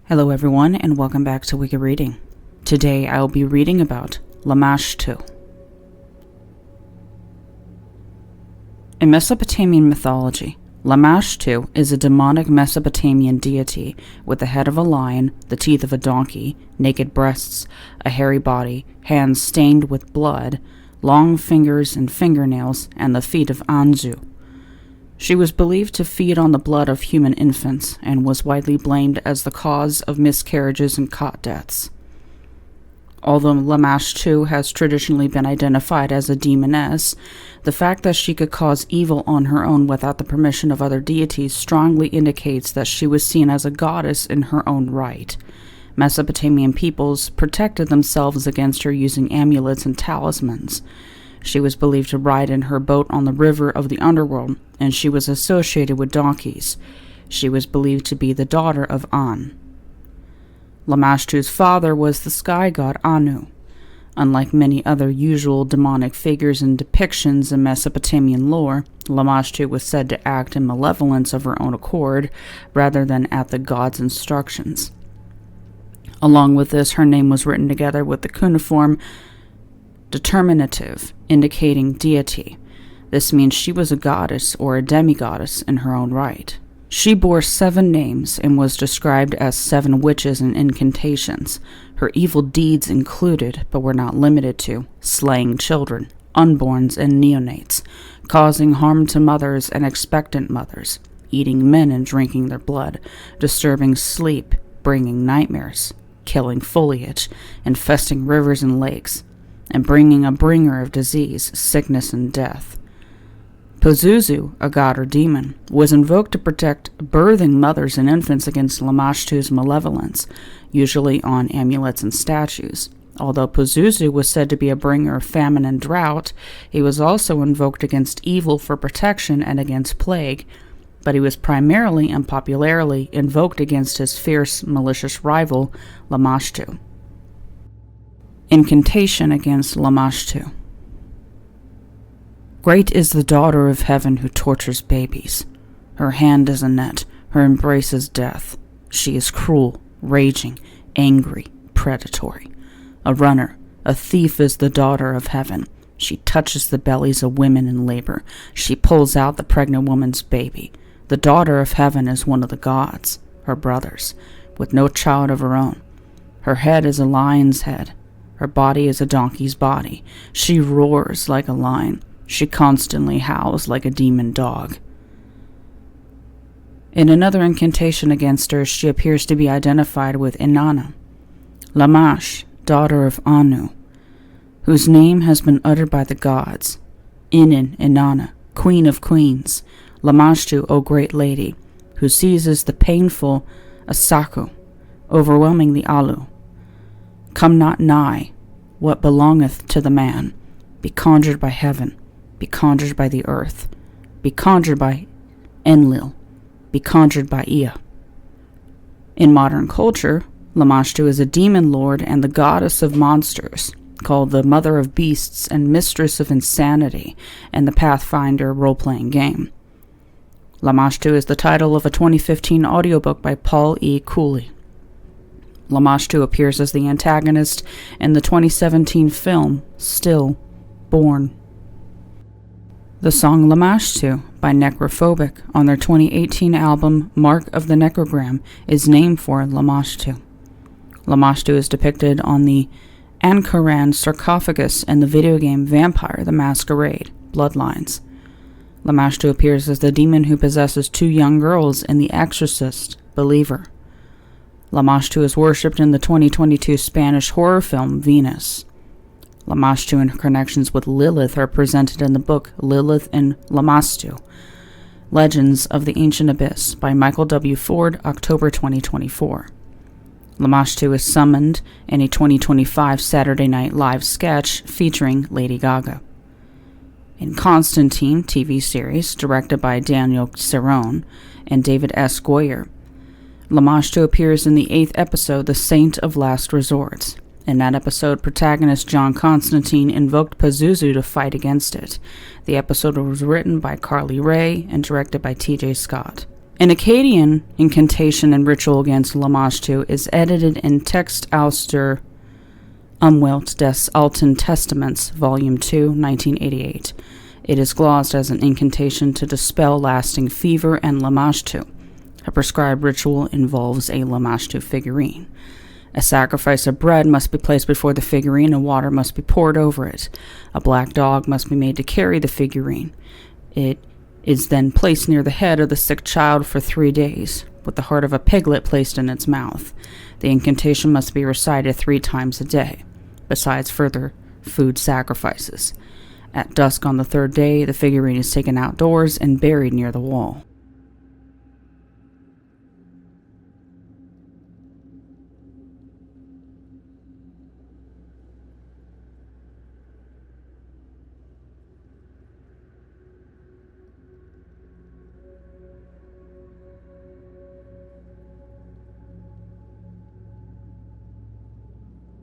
Hello everyone, and welcome back to Wiki Reading. Today I will be reading about Lamashtu. In Mesopotamian mythology, Lamashtu is a demonic Mesopotamian deity with the head of a lion, the teeth of a donkey, naked breasts, a hairy body, hands stained with blood, long fingers and fingernails, and the feet of Anzu. She was believed to feed on the blood of human infants and was widely blamed as the cause of miscarriages and cot deaths. Although Lamashtu has traditionally been identified as a demoness, the fact that she could cause evil on her own without the permission of other deities strongly indicates that she was seen as a goddess in her own right. Mesopotamian peoples protected themselves against her using amulets and talismans. She was believed to ride in her boat on the river of the underworld, and she was associated with donkeys. She was believed to be the daughter of An. Lamashtu's father was the sky god Anu. Unlike many other usual demonic figures and depictions in Mesopotamian lore, Lamashtu was said to act in malevolence of her own accord, rather than at the god's instructions. Along with this, her name was written together with the cuneiform determinative, indicating deity. This means she was a goddess or a demigoddess in her own right. She bore 7 names and was described as 7 witches and incantations. Her evil deeds included, but were not limited to, slaying children, unborns, and neonates, causing harm to mothers and expectant mothers, eating men and drinking their blood, disturbing sleep, bringing nightmares, killing foliage, infesting rivers and lakes, and bringing a bringer of disease, sickness, and death. Pazuzu, a god or demon, was invoked to protect birthing mothers and infants against Lamashtu's malevolence, usually on amulets and statues. Although Pazuzu was said to be a bringer of famine and drought, he was also invoked against evil for protection and against plague, but he was primarily and popularly invoked against his fierce, malicious rival, Lamashtu. Incantation against Lamashtu. Great is the daughter of heaven who tortures babies. Her hand is a net, her embrace is death. She is cruel, raging, angry, predatory. A runner, a thief is the daughter of heaven. She touches the bellies of women in labor. She pulls out the pregnant woman's baby. The daughter of heaven is one of the gods, her brothers, with no child of her own. Her head is a lion's head. Her body is a donkey's body. She roars like a lion. She constantly howls like a demon dog. In another incantation against her, she appears to be identified with Inanna, Lamash, daughter of Anu, whose name has been uttered by the gods. Inanna, queen of queens, Lamashtu, O great lady, who seizes the painful Asaku, overwhelming the Alu. Come not nigh what belongeth to the man. Be conjured by heaven. Be conjured by the earth. Be conjured by Enlil. Be conjured by Ea. In modern culture, Lamashtu is a demon lord and the goddess of monsters, called the mother of beasts and mistress of insanity in the Pathfinder role-playing game. Lamashtu is the title of a 2015 audiobook by Paul E. Cooley. Lamashtu appears as the antagonist in the 2017 film Still Born. The song Lamashtu by Necrophobic on their 2018 album Mark of the Necrogram is named for Lamashtu. Lamashtu is depicted on the Ankaran sarcophagus in the video game Vampire the Masquerade Bloodlines. Lamashtu appears as the demon who possesses 2 young girls in The Exorcist Believer. Lamashtu is worshipped in the 2022 Spanish horror film Venus. Lamashtu and her connections with Lilith are presented in the book Lilith and Lamashtu, Legends of the Ancient Abyss by Michael W. Ford, October 2024. Lamashtu is summoned in a 2025 Saturday Night Live sketch featuring Lady Gaga. In Constantine TV series, directed by Daniel Cerrone and David S. Goyer, Lamashtu appears in the 8th episode, The Saint of Last Resorts. In that episode, protagonist John Constantine invoked Pazuzu to fight against it. The episode was written by Carly Ray and directed by T.J. Scott. An Akkadian incantation and ritual against Lamashtu is edited in Text Auster Umwelt des Alten Testaments, Volume 2, 1988. It is glosed as an incantation to dispel lasting fever and Lamashtu. A prescribed ritual involves a Lamashtu figurine. A sacrifice of bread must be placed before the figurine and water must be poured over it. A black dog must be made to carry the figurine. It is then placed near the head of the sick child for 3 days, with the heart of a piglet placed in its mouth. The incantation must be recited 3 times a day, besides further food sacrifices. At dusk on the 3rd day, the figurine is taken outdoors and buried near the wall.